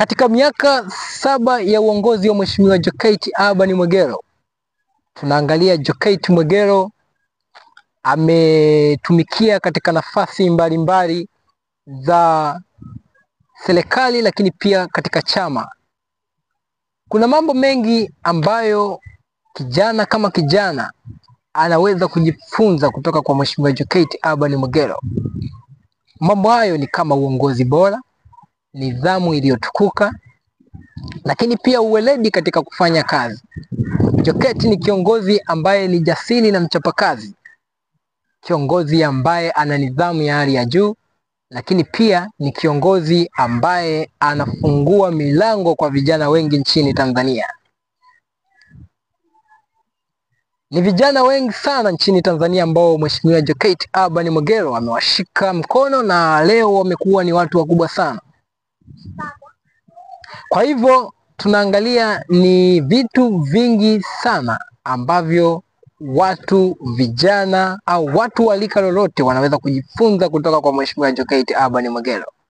Katika miaka 7 ya uongozi wa Mheshimiwa Jokate Alban Mwegelo, tunaangalia Jokate Mwegelo ametumikia katika nafasi mbalimbali za serikali, lakini pia katika chama. Kuna mambo mengi ambayo kijana kama kijana anaweza kujifunza kutoka kwa Mheshimiwa Jokate Alban Mwegelo. Mambo hayo ni kama uongozi bora, nidhamu iliyotukuka, lakini pia uweledi katika kufanya kazi. Jokate ni kiongozi ambaye ni jasiri na mchapakazi, kiongozi ambaye ana nidhamu ya hali ya juu, lakini pia ni kiongozi ambaye anafungua milango kwa vijana wengi nchini Tanzania. Ni vijana wengi sana nchini Tanzania ambao Mheshimiwa Jokate Alban Mwegelo amewashika mkono na leo wamekuwa ni watu wakubwa sana. Kwa hivyo tunaangalia ni vitu vingi sana ambavyo watu vijana au watu wa rika lolote wanaweza kujifunza kutoka kwa Mheshimiwa Jokate Alban Mwegelo.